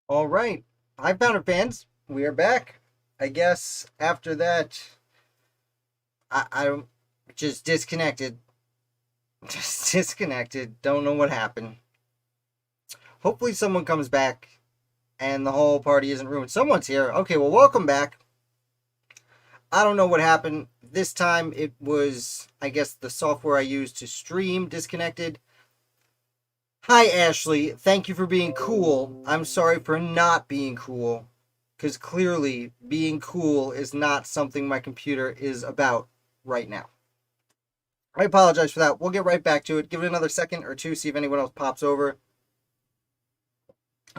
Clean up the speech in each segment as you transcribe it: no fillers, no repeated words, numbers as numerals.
All right. Hi, Pounder fans. We are back. I guess after that, I don't just disconnected. Just disconnected. Don't know what happened. Hopefully, someone comes back and the whole party isn't ruined. Someone's here. Okay, well, welcome back. I don't know what happened. This time it was, I guess, the software I used to stream disconnected. Hi, Ashley. Thank you for being cool. I'm sorry for not being cool. Because clearly, being cool is not something my computer is about right now. I apologize for that. We'll get right back to it. Give it another second or two, see if anyone else pops over.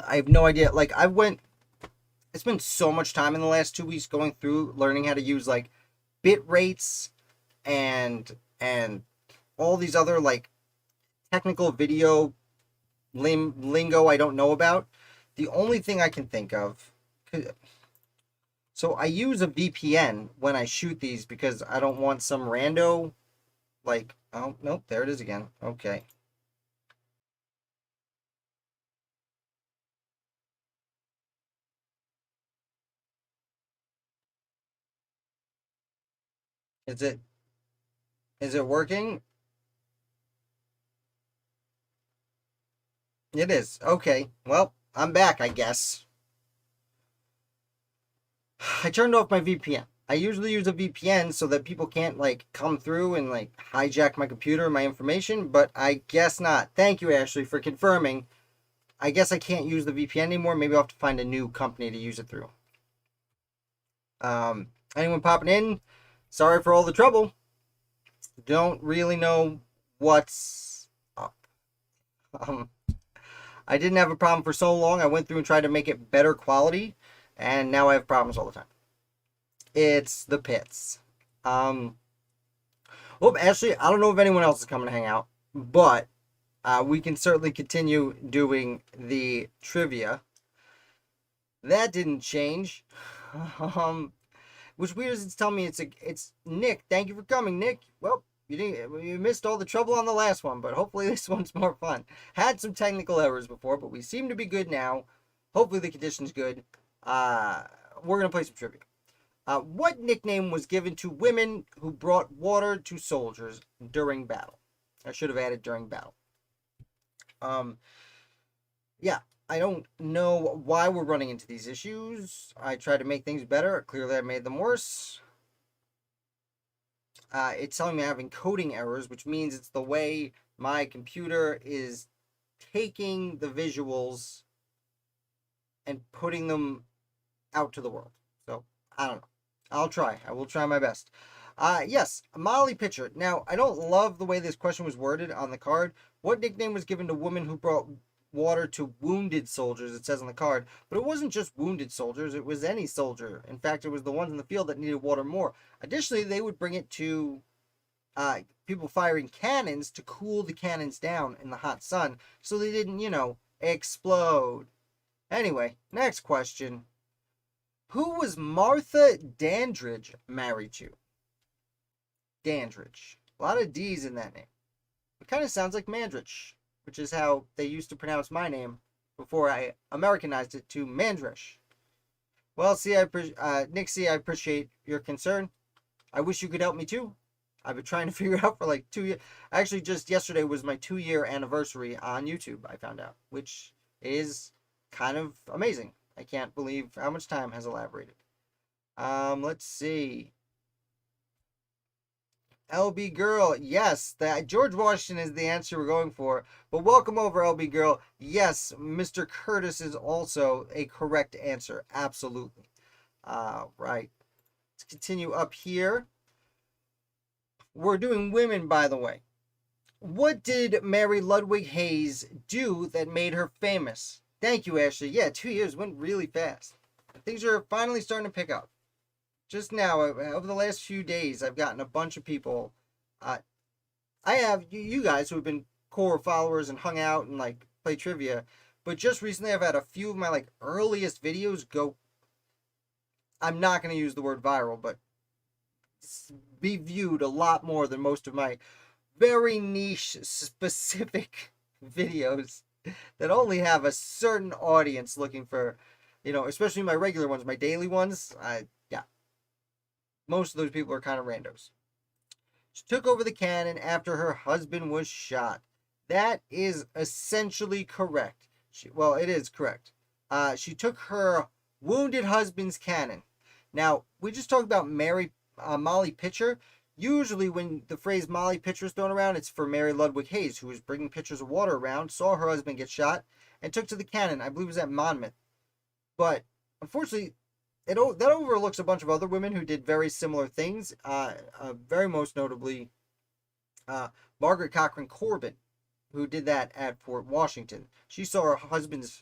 I have no idea. It's been so much time in the last 2 weeks going through learning how to use like bit rates and all these other like technical video lingo I don't know about. The only thing I can think of, so I use a VPN when I shoot these because I don't want some rando like, oh nope, there it is again. Okay. Is it is it working? It is. Okay. Well, I'm back, I guess. I turned off my VPN. I usually use a VPN so that people can't like come through and like hijack my computer and my information, but I guess not. Thank you, Ashley, for confirming. I guess I can't use the VPN anymore. Maybe I'll have to find a new company to use it through. Anyone popping in? Sorry for all the trouble. Don't really know what's up. Um, I didn't have a problem for so long. I went through and tried to make it better quality, and now I have problems all the time. It's the pits. Um, well, actually, I don't know if anyone else is coming to hang out, but we can certainly continue doing the trivia. That didn't change. Um, which weird is it's telling me it's Nick. Thank you for coming, Nick. Well, you missed all the trouble on the last one, but hopefully this one's more fun. Had some technical errors before, but we seem to be good now. Hopefully the condition's good. Uh, we're gonna play some trivia. What nickname was given to women who brought water to soldiers during battle? I should have added during battle. Um, yeah, I don't know why we're running into these issues. I tried to make things better. Clearly, I made them worse. It's telling me I have encoding errors, which means it's the way my computer is taking the visuals and putting them out to the world. So, I don't know. I'll try. I will try my best. Yes, Molly Pitcher. Now, I don't love the way this question was worded on the card. What nickname was given to women who brought water to wounded soldiers? It says on the card. But it wasn't just wounded soldiers, it was any soldier. In fact, it was the ones in the field that needed water more. Additionally, they would bring it to people firing cannons to cool the cannons down in the hot sun so they didn't, explode. Anyway, next question. Who was Martha Dandridge married to? Dandridge. A lot of D's in that name. It kind of sounds like Mandrich, which is how they used to pronounce my name before I Americanized it to Mandrish. Well, Nick C, I appreciate your concern. I wish you could help me too. I've been trying to figure out for like 2 years. Actually, just yesterday was my 2-year anniversary on YouTube, I found out, which is kind of amazing. I can't believe how much time has elaborated. Let's see. LB Girl, yes, that George Washington is the answer we're going for. But welcome over, LB Girl. Yes, Mr. Curtis is also a correct answer. Absolutely. Right. Let's continue up here. We're doing women, by the way. What did Mary Ludwig Hayes do that made her famous? Thank you, Ashley. Yeah, 2 years went really fast. Things are finally starting to pick up. Just now, over the last few days, I've gotten a bunch of people. I have you guys who have been core followers and hung out and like play trivia, but just recently I've had a few of my like earliest videos go. I'm not going to use the word viral, but be viewed a lot more than most of my very niche specific videos. that only have a certain audience looking for, especially my regular ones, my daily ones. Yeah, most of those people are kind of randos. She took over the cannon after her husband was shot. That is essentially correct. Well, it is correct. She took her wounded husband's cannon. Now, we just talked about Molly Pitcher. Usually, when the phrase Molly Pitcher is thrown around, it's for Mary Ludwig Hayes, who was bringing pitchers of water around, saw her husband get shot, and took to the cannon. I believe it was at Monmouth. But unfortunately, that overlooks a bunch of other women who did very similar things. Very most notably, Margaret Cochran Corbin, who did that at Fort Washington. She saw her husband's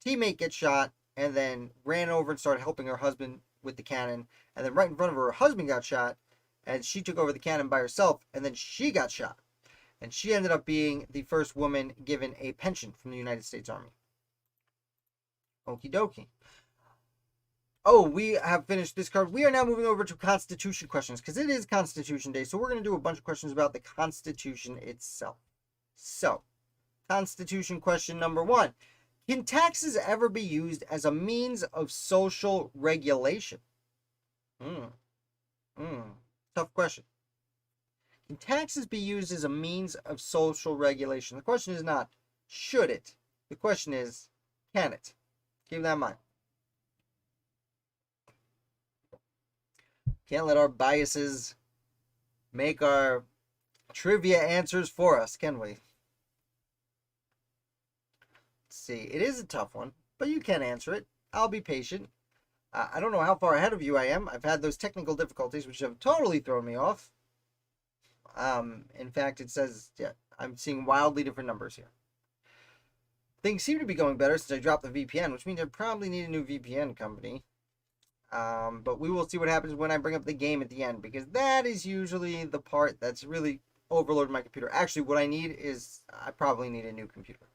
teammate get shot and then ran over and started helping her husband with the cannon. And then right in front of her husband got shot, and she took over the cannon by herself, and then she got shot. And she ended up being the first woman given a pension from the United States Army. Okie dokie. Oh, we have finished this card. We are now moving over to Constitution questions because it is Constitution Day. So we're going to do a bunch of questions about the Constitution itself. So, Constitution question number 1. Can taxes ever be used as a means of social regulation? Tough question. Can taxes be used as a means of social regulation? The question is not, should it? The question is, can it? Keep that in mind. Can't let our biases make our trivia answers for us, can we? Let's see. It is a tough one, but you can answer it. I'll be patient. I don't know how far ahead of you I am. I've had those technical difficulties, which have totally thrown me off. In fact, it says, yeah, I'm seeing wildly different numbers here. Things seem to be going better since I dropped the VPN, which means I probably need a new VPN company. But we will see what happens when I bring up the game at the end, because that is usually the part that's really overloaded my computer. Actually, what I need is, I probably need a new computer.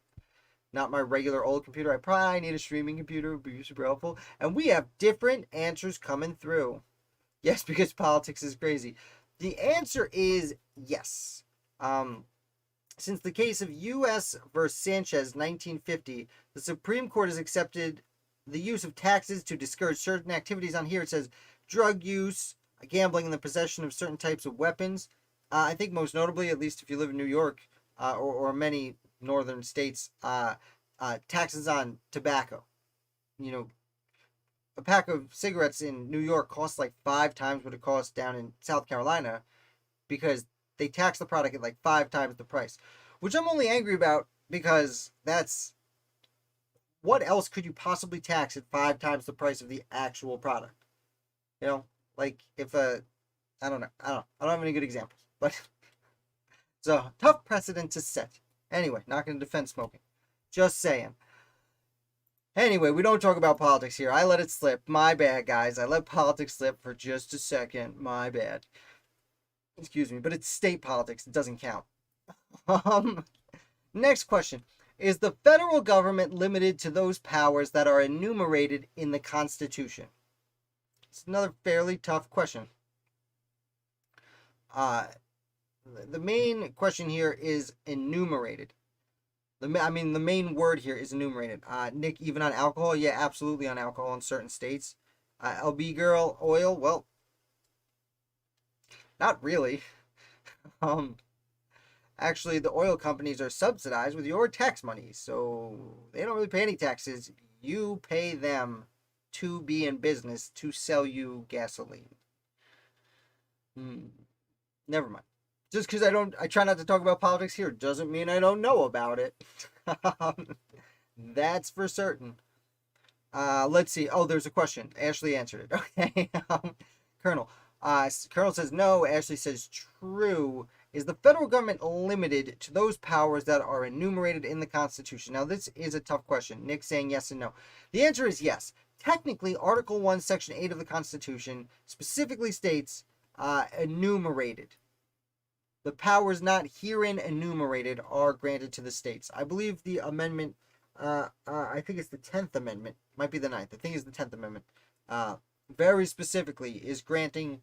Not my regular old computer. I probably need a streaming computer. It would be super helpful. And we have different answers coming through. Yes, because politics is crazy. The answer is yes. Since the case of U.S. versus Sanchez, 1950, the Supreme Court has accepted the use of taxes to discourage certain activities. On here it says drug use, gambling, and the possession of certain types of weapons. I think most notably, at least if you live in New York or many northern states, taxes on tobacco. A pack of cigarettes in New York costs like 5 times what it costs down in South Carolina because they tax the product at like 5 times the price, which I'm only angry about because that's, what else could you possibly tax at 5 times the price of the actual product? Like if I don't know. I don't have any good examples, but it's a tough precedent to set. Anyway, not going to defend smoking. Just saying. Anyway, we don't talk about politics here. I let it slip. My bad, guys. I let politics slip for just a second. My bad. Excuse me, but it's state politics. It doesn't count. Next question. Is the federal government limited to those powers that are enumerated in the Constitution? It's another fairly tough question. The main question here is enumerated. The main word here is enumerated. Nick, even on alcohol? Yeah, absolutely on alcohol in certain states. LB girl, oil? Well, not really. Actually, the oil companies are subsidized with your tax money, so they don't really pay any taxes. You pay them to be in business to sell you gasoline. Never mind. Just because I try not to talk about politics here doesn't mean I don't know about it. That's for certain. Let's see. Oh, there's a question. Ashley answered it. Okay. Colonel. Colonel says no. Ashley says true. Is the federal government limited to those powers that are enumerated in the Constitution? Now, this is a tough question. Nick's saying yes and no. The answer is yes. Technically, Article 1, Section 8 of the Constitution specifically states enumerated. The powers not herein enumerated are granted to the states. I believe the amendment, I think it's the 10th Amendment, might be the 9th. I think it's the 10th Amendment, very specifically is granting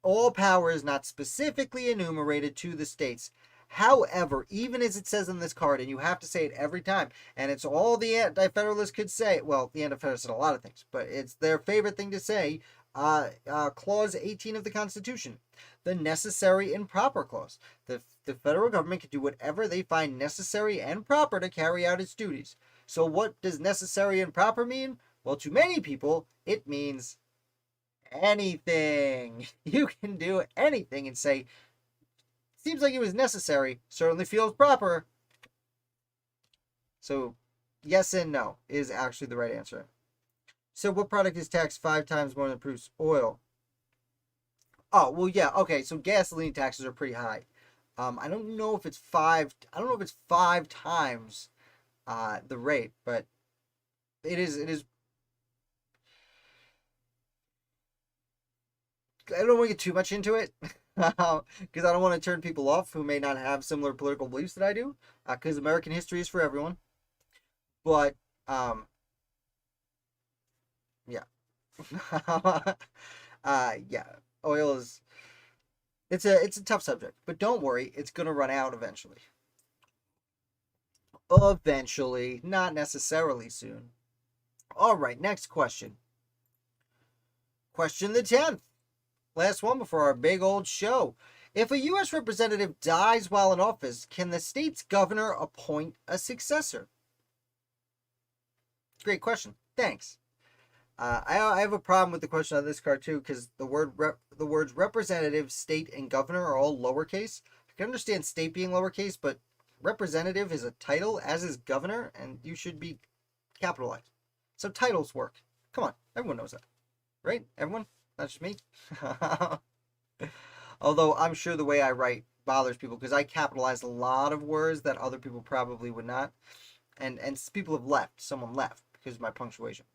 all powers not specifically enumerated to the states. However, even as it says on this card, and you have to say it every time, and it's all the Anti-Federalists could say. Well, the Anti-Federalists said a lot of things, but it's their favorite thing to say. Clause 18 of the Constitution, the necessary and proper clause. The federal government can do whatever they find necessary and proper to carry out its duties. So what does necessary and proper mean? Well, to many people, it means anything. You can do anything and say, seems like it was necessary, certainly feels proper. So yes and no is actually the right answer. So what product is taxed 5 times more than produced oil? Oh, well, yeah, okay, so gasoline taxes are pretty high. I don't know if it's 5 times the rate, but it is I don't want to get too much into it because I don't want to turn people off who may not have similar political beliefs that I do, because American history is for everyone. But yeah. Yeah, oil is it's a tough subject, but don't worry, it's gonna run out eventually. Eventually, not necessarily soon. All right, next question. Question the 10th. Last one before our big old show. If a U.S. representative dies while in office, can the state's governor appoint a successor? Great question. Thanks. I have a problem with the question on this card too, because the words representative, state, and governor are all lowercase. I can understand state being lowercase, but representative is a title, as is governor, and you should be capitalized. So titles work. Come on, everyone knows that, right? Everyone, not just me. Although I'm sure the way I write bothers people because I capitalize a lot of words that other people probably would not, and people have left. Someone left because of my punctuation.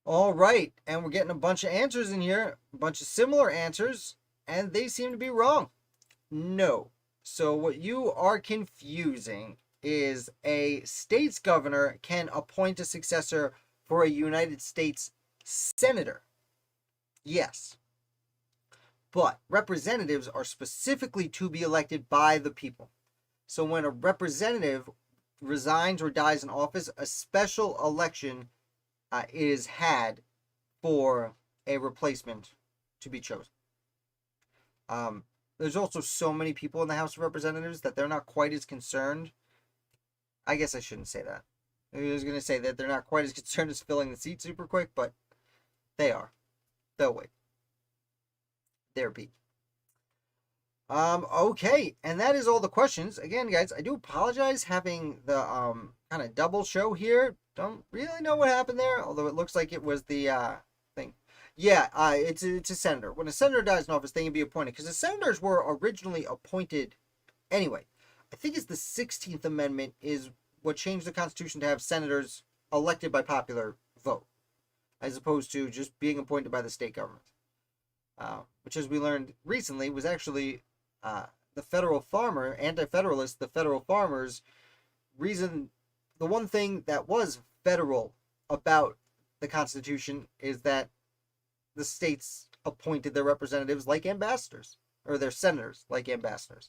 All right, and we're getting a bunch of answers in here, a bunch of similar answers, and they seem to be wrong. No. So what you are confusing is a state's governor can appoint a successor for a United States senator. Yes. But representatives are specifically to be elected by the people. So when a representative resigns or dies in office, a special election is had for a replacement to be chosen. There's also so many people in the House of Representatives that they're not quite as concerned. I guess I shouldn't say that. I was going to say that they're not quite as concerned as filling the seat super quick, but they are. They'll wait. There be. Okay, and that is all the questions. Again, guys, I do apologize having the kind of double show here. Don't really know what happened there, although it looks like it was the thing. Yeah, it's a senator. When a senator dies in office, they can be appointed because the senators were originally appointed anyway. I think it's the 16th Amendment is what changed the Constitution to have senators elected by popular vote, as opposed to just being appointed by the state government. Which, as we learned recently, was actually the federal farmer, anti-federalist, the federal farmers reason. The one thing that was federal about the Constitution is that the states appointed their representatives like ambassadors, or their senators like ambassadors.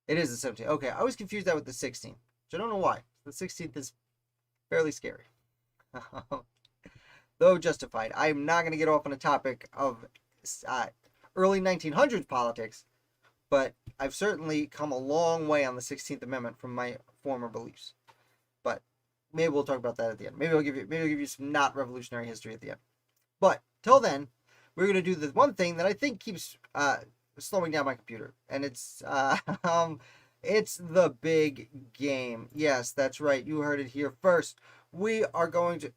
It is the 17th. Okay, I was confused that with the 16th, which I don't know why. The 16th is fairly scary. Though justified. I'm not going to get off on a topic of early 1900s politics, but I've certainly come a long way on the 16th Amendment from my former beliefs. But maybe we'll talk about that at the end. Maybe I'll give you some not revolutionary history at the end. But till then, we're going to do the one thing that I think keeps slowing down my computer, and it's it's the big game. Yes, that's right. You heard it here first. We are going to.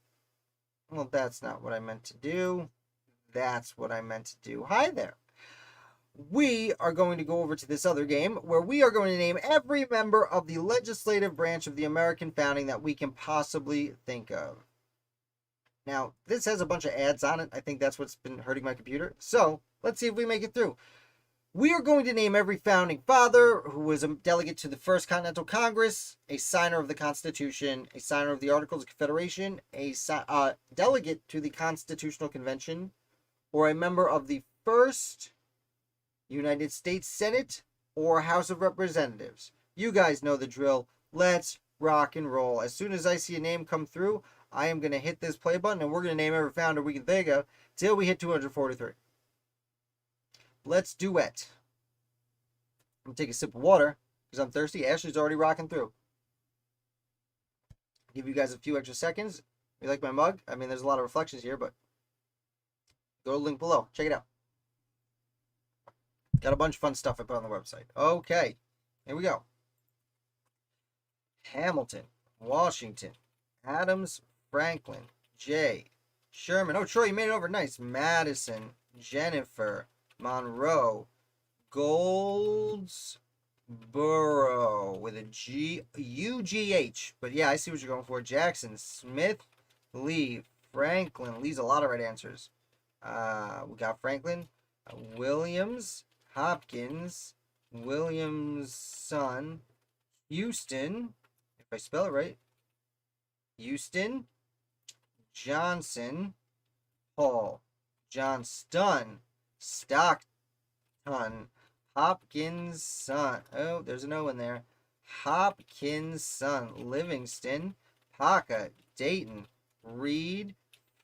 Well, that's not what I meant to do. That's what I meant to do. Hi there. We are going to go over to this other game where we are going to name every member of the legislative branch of the American founding that we can possibly think of. Now, this has a bunch of ads on it. I think that's what's been hurting my computer. So, let's see if we make it through. We are going to name every founding father who was a delegate to the First Continental Congress, a signer of the Constitution, a signer of the Articles of Confederation, a delegate to the Constitutional Convention, or a member of the First United States Senate or House of Representatives? You guys know the drill. Let's rock and roll. As soon as I see a name come through, I am going to hit this play button and we're going to name every founder we can think of till we hit 243. Let's duet. I'm going to take a sip of water because I'm thirsty. Ashley's already rocking through. Give you guys a few extra seconds. You like my mug? I mean, there's a lot of reflections here, but go to the link below. Check it out. Got a bunch of fun stuff I put on the website. Okay, here we go. Hamilton, Washington, Adams, Franklin, Jay, Sherman. Oh, Troy, you made it over. Nice. Madison, Jennifer, Monroe, Goldsboro with a G, U-G-H. But yeah, I see what you're going for. Jackson, Smith, Lee, Franklin. Lee's a lot of right answers. We got Franklin, Williams, Hopkins, Williamson, Houston, if I spell it right, Houston, Johnson, Hall, Johnston, Stockton, Hopkinson. Oh, there's an O in there. Hopkinson, Livingston, Paca, Dayton, Reed,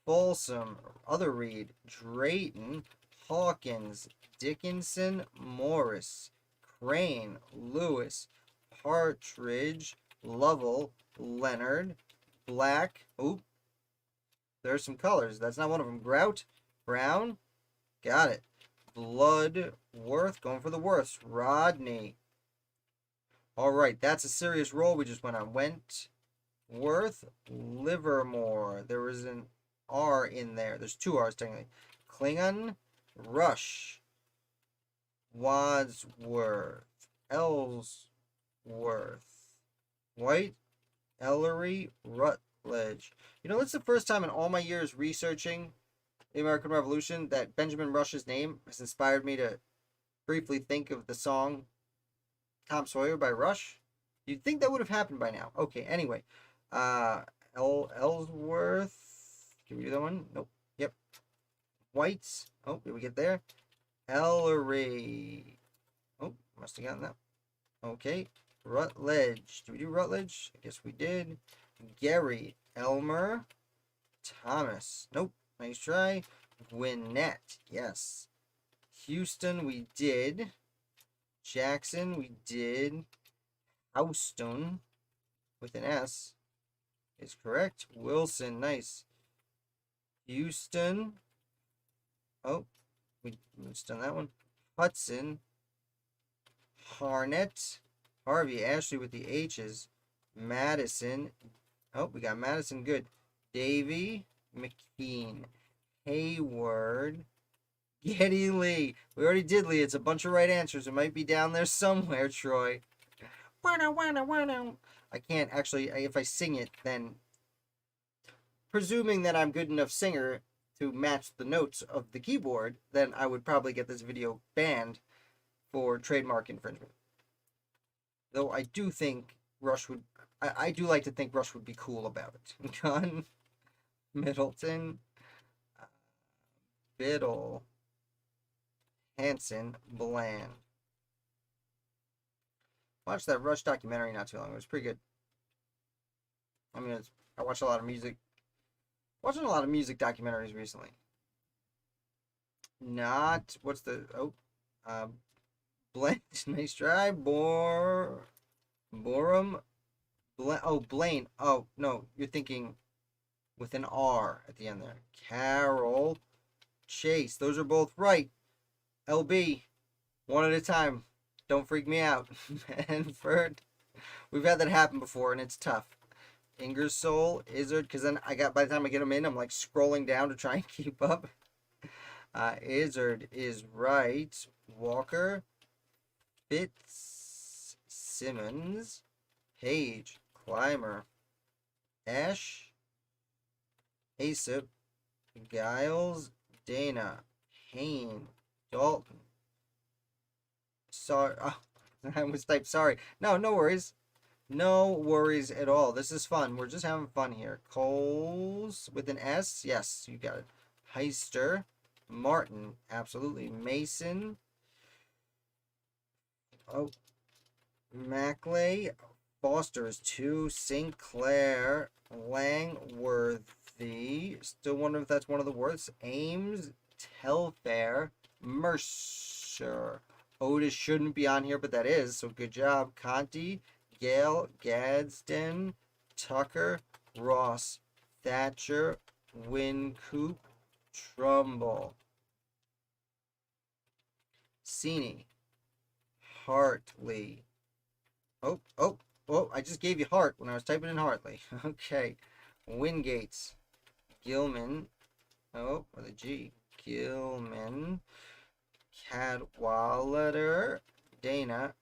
Folsom, other Reed, Drayton, Hawkins, Dickinson, Morris, Crane, Lewis, Partridge, Lovell, Leonard, Black. Oop. There's some colors. That's not one of them. Grout, Brown. Got it. Bloodworth. Going for the worst. Rodney. All right. That's a serious roll we just went on. Wentworth, Livermore. There was an R in there. There's two R's technically. Klingon, Rush, Wadsworth, Ellsworth, White, Ellery, Rutledge. You know, it's the first time in all my years researching the American Revolution that Benjamin Rush's name has inspired me to briefly think of the song Tom Sawyer by Rush. You'd think that would have happened by now. Okay, anyway. Ellsworth. Can we do that one? Nope. Yep. White. Oh, did we get there? Ellery. Oh, must have gotten that. Okay. Rutledge. Did we do Rutledge? I guess we did. Gary. Elmer. Thomas. Nope. Nice try. Gwinnett. Yes. Houston, we did. Jackson, we did. Houston, with an S, is correct. Wilson, nice. Houston. Oh, we just done that one. Hudson. Harnett. Harvey. Ashley with the H's. Madison. Oh, we got Madison. Good. Davy. McKean. Hayward. Geddy Lee. We already did Lee. It's a bunch of right answers. It might be down there somewhere, Troy. I can't actually, if I sing it, then presuming that I'm good enough singer to match the notes of the keyboard, then I would probably get this video banned for trademark infringement. Though I do think Rush would, I do like to think Rush would be cool about it. Gunn, Middleton, Biddle, Hanson, Bland. Watched that Rush documentary not too long. It was pretty good. I mean, I watched a lot of music. Watching a lot of music documentaries recently. Not what's the Blaine. Nice try. Borum. Blaine. Oh no, you're thinking with an R at the end there. Carol. Chase. Those are both right. LB. One at a time. Don't freak me out. Manford. We've had that happen before, and it's tough. Ingersoll, Izzard, because then by the time I get them in, I'm like scrolling down to try and keep up. Izzard is right. Walker, Fitzsimmons, Page, Clymer, Ash, Asap, Giles, Dana, Hain, Dalton. Sorry, I was typed sorry. No worries. No worries at all. This is fun. We're just having fun here. Coles with an S. Yes, you got it. Heister. Martin. Absolutely. Mason. Oh, Maclay. Foster is 2. Sinclair. Langworthy. Still wonder if that's one of the words. Ames. Telfair. Mercer. Otis shouldn't be on here, but that is, so good job. Conti. Gale. Gadsden. Tucker. Ross. Thatcher. Wincoop. Trumbull. Sini. Hartley. Oh, I just gave you Hart when I was typing in Hartley. Okay. Wingates. Gilman. Oh, with a G. Gilman. Cadwallader. Dana.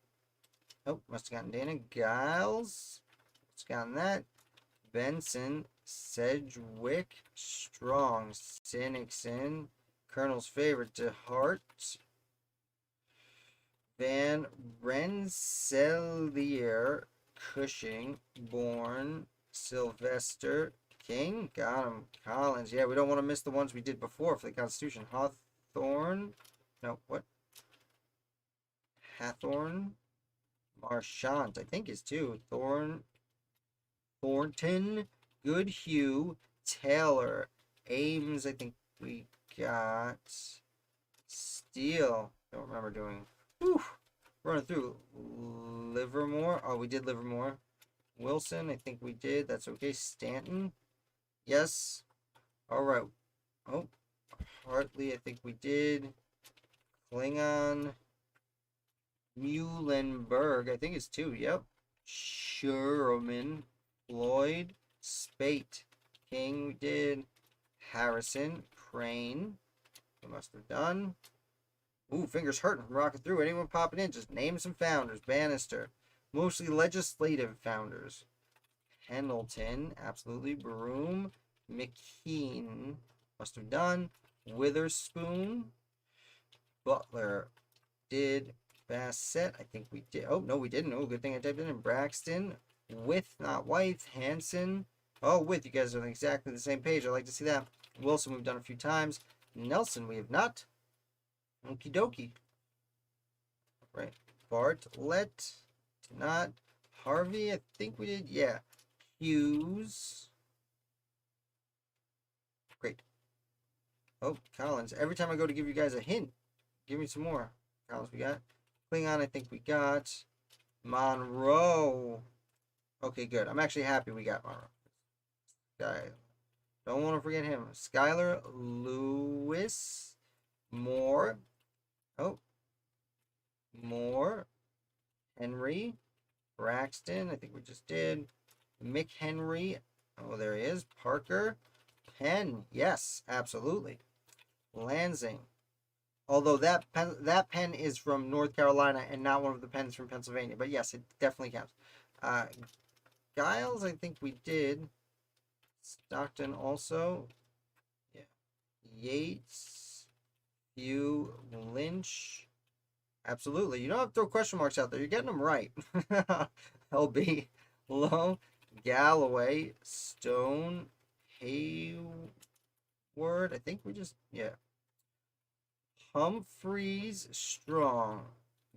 Oh, must have gotten Dana. Giles. What's gotten that? Benson. Sedgwick. Strong. Sinnixon. Colonel's favorite. DeHart. Van Rensselaer, Cushing, Bourne, Sylvester, King, got him. Collins, yeah, we don't want to miss the ones we did before for the Constitution. Hawthorne, no, what? Hathorne, Marchant, I think is 2. Thornton, Goodhue, Taylor, Ames, I think we got. Steele, don't remember doing. Whew. Running through. Livermore. Oh, we did Livermore. Wilson, I think we did. That's okay. Stanton. Yes. All right. Oh, Hartley, I think we did. Klingon. Muhlenberg, I think it's 2. Yep. Sherman. Floyd. Spate. King, we did. Harrison. Crane. We must have done. Ooh, fingers hurting from rocking through. Anyone popping in, just name some founders. Bannister. Mostly legislative founders. Pendleton, absolutely. Broom. McKean, must have done. Witherspoon. Butler. Did. Bassett, I think we did. Oh, no, we didn't. Oh, good thing I typed it in. Braxton. With, not White. Hanson. Oh, with, you guys are on exactly the same page. I like to see that. Wilson, we've done a few times. Nelson, we have not. Okie dokie. Right. Bartlett. Did not. Harvey, I think we did. Yeah. Hughes. Great. Oh, Collins. Every time I go to give you guys a hint, give me some more. Collins, we got. Klingon, I think we got. Monroe. Okay, good. I'm actually happy we got Monroe. Guy. Don't want to forget him. Skylar Lewis. Moore. Oh. Moore. Henry. Braxton. I think we just did. McHenry. Oh, there he is. Parker. Penn. Yes, absolutely. Lansing. Although that pen is from North Carolina and not one of the pens from Pennsylvania. But yes, it definitely counts. Giles, I think we did. Stockton also. Yeah. Yates. Hugh. Lynch. Absolutely. You don't have to throw question marks out there. You're getting them right. LB. Low. Galloway. Stone. Hayward. I think we just, yeah. Humphreys. Strong.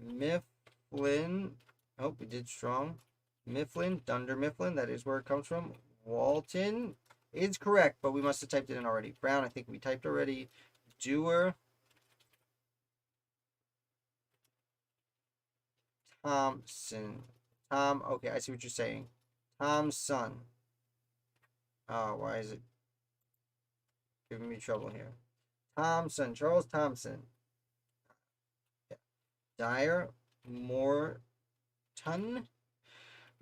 Mifflin. Oh, we did Strong. Mifflin. Dunder Mifflin. That is where it comes from. Walton is correct, but we must have typed it in already. Brown, I think we typed already. Dewar. Thompson. Tom, okay, I see what you're saying. Thompson. Oh, why is it giving me trouble here? Thompson, Charles Thompson. Yeah. Dyer. Morton.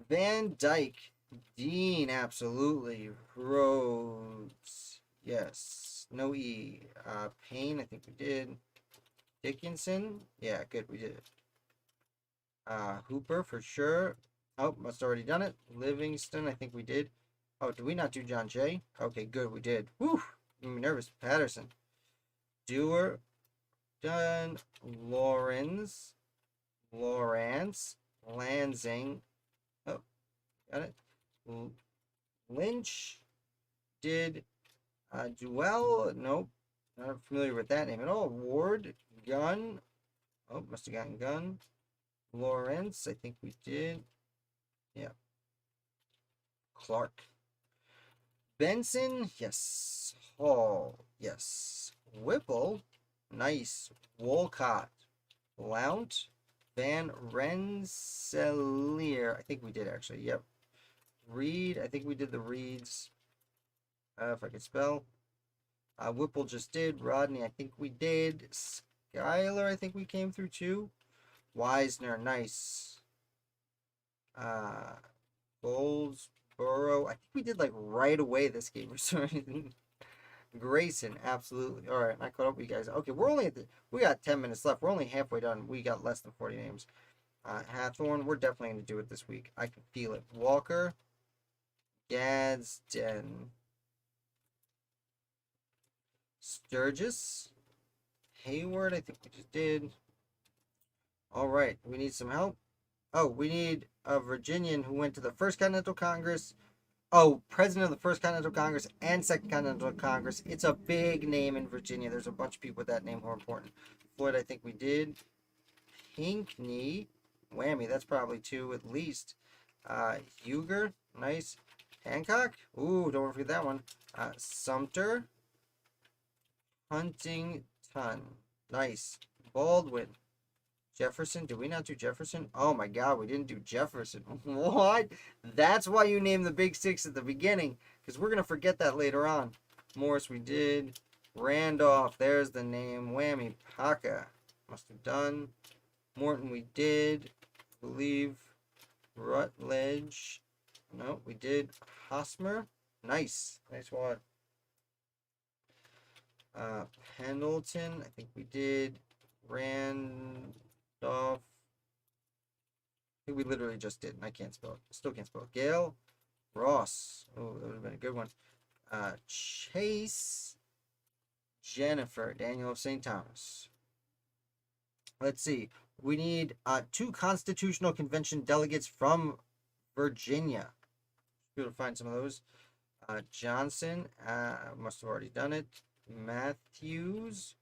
Van Dyke. Dean, absolutely. Rhodes. Yes. No E. Payne, I think we did. Dickinson. Yeah, good, we did. Hooper for sure. Oh, must have already done it. Livingston, I think we did. Oh, did we not do John Jay? Okay, good, we did. Whew, I'm nervous. Patterson. Dewar. Done. Lawrence. Lansing. Oh, got it. Lynch. Did. Duell. Nope. Not familiar with that name at all. Ward. Gunn. Oh, must have gotten Gunn. Lawrence, I think we did. Yeah. Clark. Benson, yes. Hall, yes. Whipple, nice. Wolcott. Lount. Van Rensselaer. I think we did actually. Yep. Reed. I think we did the Reeds. If I could spell. Whipple just did. Rodney, I think we did. Skyler, I think we came through too. Wisner, nice. Goldsboro, I think we did like right away this game or something. Grayson, absolutely. All right, I caught up with you guys. Okay, we got 10 minutes left. We're only halfway done. We got less than 40 names. Hathorn, we're definitely going to do it this week. I can feel it. Walker, Gadsden, Sturgis, Hayward, I think we just did. All right, we need some help. Oh, we need a Virginian who went to the First Continental Congress. Oh, president of the First Continental Congress and Second Continental Congress. It's a big name in Virginia. There's a bunch of people with that name who are important. Floyd, I think we did. Pinckney. Whammy, that's probably two at least. Huger. Nice. Hancock. Ooh, don't forget that one. Sumter. Huntington. Nice. Baldwin. Jefferson. Did we not do Jefferson? Oh my God, we didn't do Jefferson. What? That's why you named the big six at the beginning, because we're going to forget that later on. Morris, we did. Randolph, there's the name. Whammy. Paca. Must have done. Morton, we did. I believe. Rutledge. No, we did. Hosmer. Nice. Nice one. Pendleton, I think we did. Randolph. I think we literally just did, and I can't spell it. Still can't spell it. Gale. Ross. Oh, that would have been a good one. Chase. Jennifer. Daniel of St. Thomas. Let's see. We need 2 Constitutional Convention delegates from Virginia. Be able to find some of those. Johnson. Must have already done it. Matthews.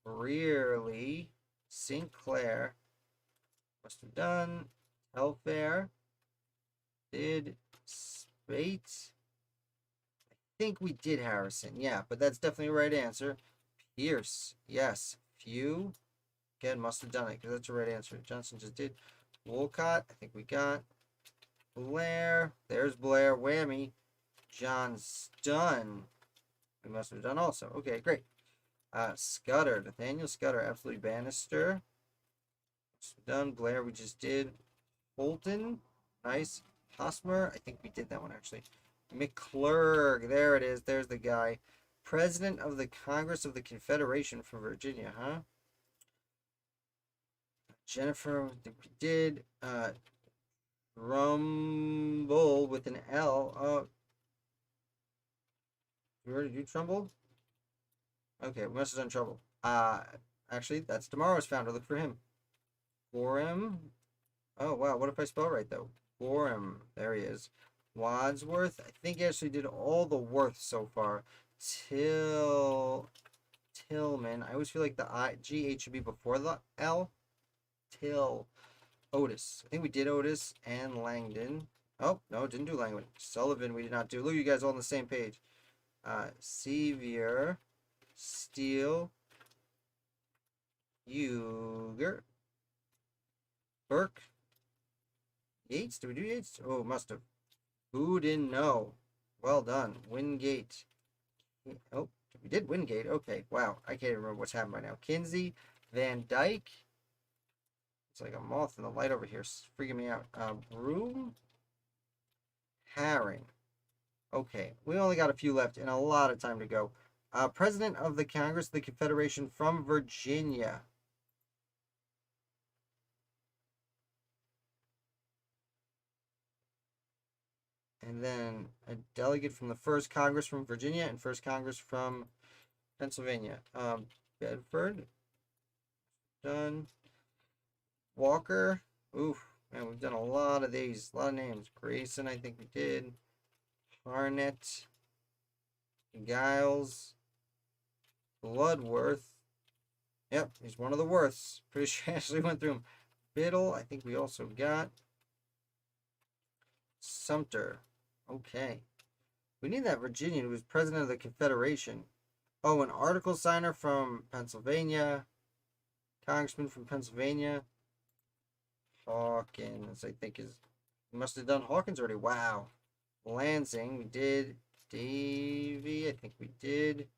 Brearley. Sinclair. Must have done. Telfair. Did. Spate. I think we did Harrison. Yeah, but that's definitely the right answer. Pierce. Yes. Few. Again, must have done it because that's the right answer. Johnson just did. Wolcott. I think we got. Blair. There's Blair. Whammy. Johnston. We must have done also. Okay, great. Scudder. Nathaniel Scudder. Absolutely. Bannister. Done. Blair, we just did. Holton. Nice. Hosmer. I think we did that one actually. McClurg. There it is. There's the guy. President of the Congress of the Confederation from Virginia, huh? Jennifer, I think we did. Trumbull with an L. You already do Trumbull? Okay, we must have done Trumbull. Actually, that's tomorrow's founder. Look for him. Gorham. Oh, wow. What if I spell right, though? Gorham. There he is. Wadsworth. I think he actually did all the worth so far. Tillman. I always feel like the GH should be before the L. Otis. I think we did Otis and Langdon. Oh, no, didn't do Langdon. Sullivan, we did not do. Look, you guys all on the same page. Sevier. Steele. Huger. Burke. Yates? Did we do Yates? Oh, must have. Who didn't know? Well done. Wingate. Oh, we did Wingate. Okay, wow. I can't even remember what's happening right now. Kinsey. Van Dyke. It's like a moth in the light over here. It's freaking me out. Broom. Herring. Okay, we only got a few left and a lot of time to go. President of the Congress of the Confederation from Virginia. And then a delegate from the First Congress from Virginia and First Congress from Pennsylvania. Bedford. Done. Walker. Oof. Man, we've done a lot of these. A lot of names. Grayson, I think we did. Harnett. Giles. Bloodworth. Yep, he's one of the worths. Pretty sure Ashley went through him. Biddle, I think we also got Sumter. Okay. We need that Virginian who was president of the Confederation. Oh, an article signer from Pennsylvania. Congressman from Pennsylvania. Hawkins, I think is... We must have done Hawkins already. Wow. Lansing, we did. Davy, I think we did.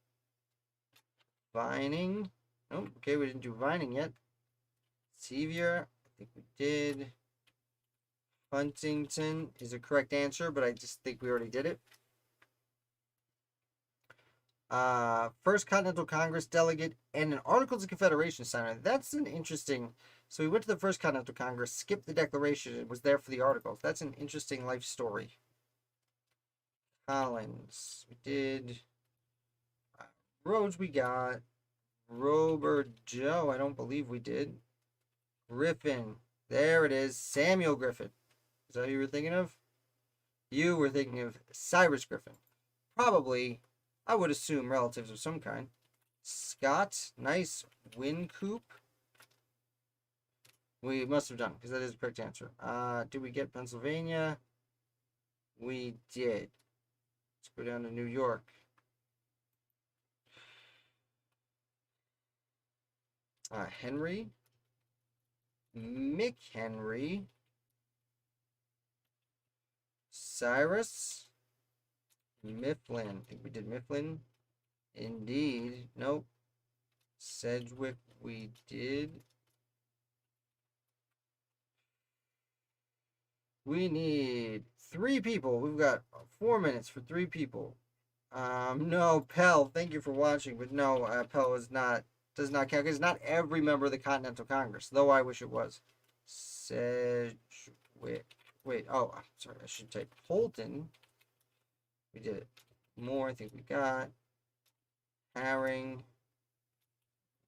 Vining. Nope, okay, we didn't do Vining yet. Sevier, I think we did. Huntington is a correct answer, but I just think we already did it. First Continental Congress delegate and an Articles of Confederation signer. That's an interesting... So we went to the First Continental Congress, skipped the Declaration, and was there for the Articles. That's an interesting life story. Collins. We did... Rhodes we got. Robert Joe, I don't believe we did. Griffin. There it is. Samuel Griffin. Is that who you were thinking of? You were thinking of Cyrus Griffin. Probably, I would assume, relatives of some kind. Scott. Nice. Wincoop. We must have done, because that is the correct answer. Did we get Pennsylvania? We did. Let's go down to New York. Henry. McHenry. Cyrus. Mifflin. I think we did Mifflin. Indeed. Nope. Sedgwick we did. We need 3 people. We've got 4 minutes for 3 people. No, Pell, thank you for watching, but no, Pell does not count, because not every member of the Continental Congress, though I wish it was. Sedgwick. Wait, oh, I'm sorry, I should type Holton. We did it. More, I think we got. Herring.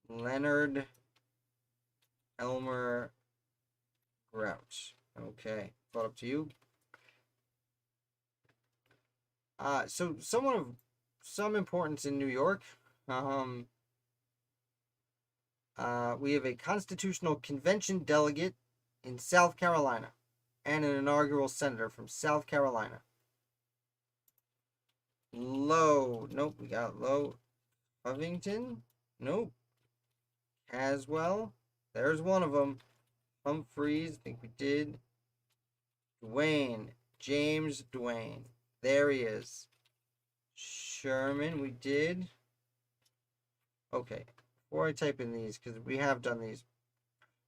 Leonard. Elmer. Grouch. Okay, thought up to you. So someone of some importance in New York. We have a Constitutional Convention delegate in South Carolina and an inaugural senator from South Carolina. Lowe. Nope, we got Lowe. Covington. Nope. Caswell. There's one of them. Humphreys. I think we did. Duane. James Duane. There he is. Sherman. We did. Okay. Before I type in these, because we have done these.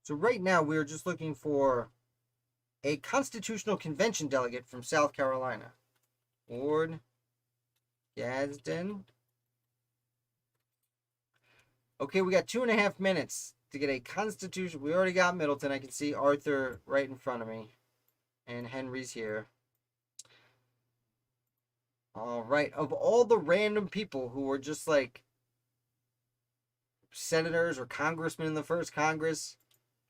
So right now we're just looking for a Constitutional Convention delegate from South Carolina. Ward. Gadsden. Okay, we got 2.5 minutes to get a Constitution. We already got Middleton. I can see Arthur right in front of me. And Henry's here. All right. Of all the random people who were just like senators or congressmen in the first Congress,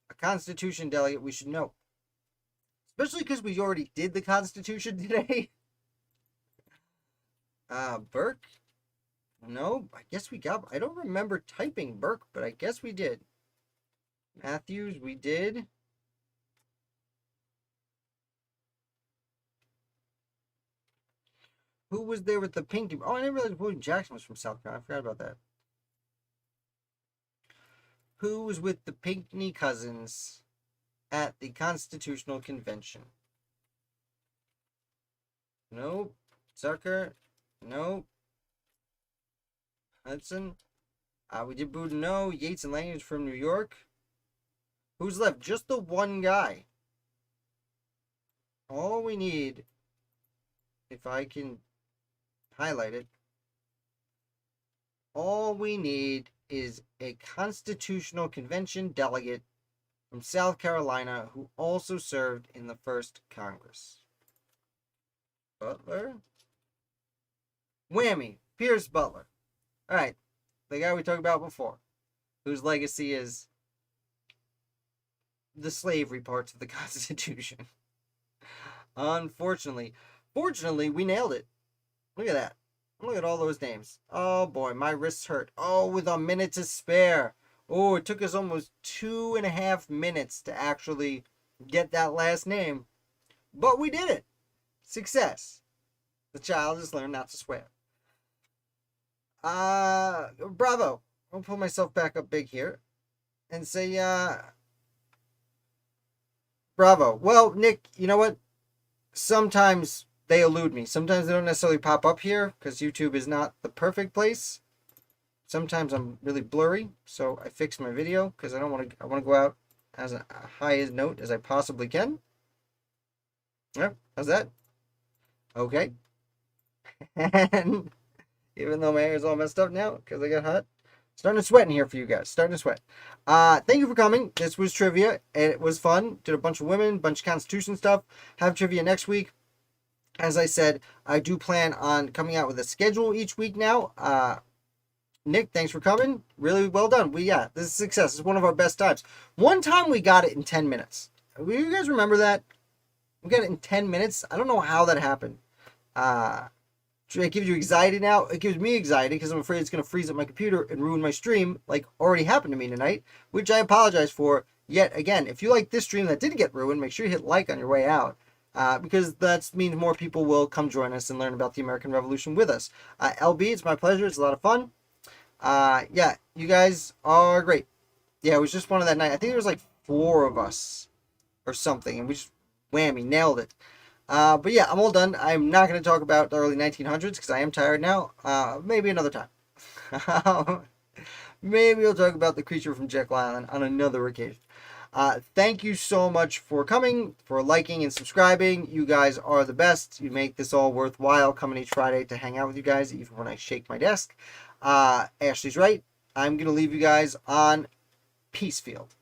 a Constitution delegate we should know. Especially because we already did the Constitution today. Burke? No, I guess we got... I don't remember typing Burke, but I guess we did. Matthews, we did. Who was there with the pinky? Oh, I didn't realize William Jackson was from South Carolina. I forgot about that. Who was with the Pinckney cousins at the Constitutional Convention? Nope. Zucker? Nope. Hudson? We did Boudinot. Yates and Lange from New York. Who's left? Just the one guy. All we need, if I can highlight it, all we need is a Constitutional Convention delegate from South Carolina who also served in the first Congress. Butler? Whammy. Pierce Butler. Alright. The guy we talked about before. Whose legacy is the slavery parts of the Constitution. Unfortunately. Fortunately, we nailed it. Look at that. Look at all those names. Oh boy, my wrists hurt. Oh, with a minute to spare. Oh, it took us almost 2.5 minutes to actually get that last name, but we did it. Success. The child has learned not to swear. Bravo. I'll pull myself back up big here and say, bravo. Well, Nick, you know what? Sometimes they elude me. Sometimes they don't necessarily pop up here because YouTube is not the perfect place. Sometimes I'm really blurry, so I fixed my video because I want to go out as a high note as I possibly can. Yep, how's that? Okay. And even though my hair is all messed up now because I got hot, starting to sweat in here for you guys. Starting to sweat. Thank you for coming. This was trivia. It was fun. Did a bunch of women, bunch of Constitution stuff. Have trivia next week. As I said, I do plan on coming out with a schedule each week now. Nick, thanks for coming. Really well done. This is a success. It's one of our best times. One time we got it in 10 minutes. Do you guys remember that? We got it in 10 minutes. I don't know how that happened. It gives you anxiety now. It gives me anxiety because I'm afraid it's going to freeze up my computer and ruin my stream, like already happened to me tonight, which I apologize for. Yet again, if you like this stream that did get ruined, make sure you hit like on your way out. Because that means more people will come join us and learn about the American Revolution with us. LB, it's my pleasure. It's a lot of fun. You guys are great. Yeah, it was just one of that night. I think there was like 4 of us or something, and we just whammy nailed it. But yeah, I'm all done. I'm not going to talk about the early 1900s because I am tired now. Maybe another time. Maybe we'll talk about the creature from Jekyll Island on another occasion. Thank you so much for coming, for liking and subscribing. You guys are the best. You make this all worthwhile coming each Friday to hang out with you guys, even when I shake my desk. Ashley's right. I'm going to leave you guys on Peacefield.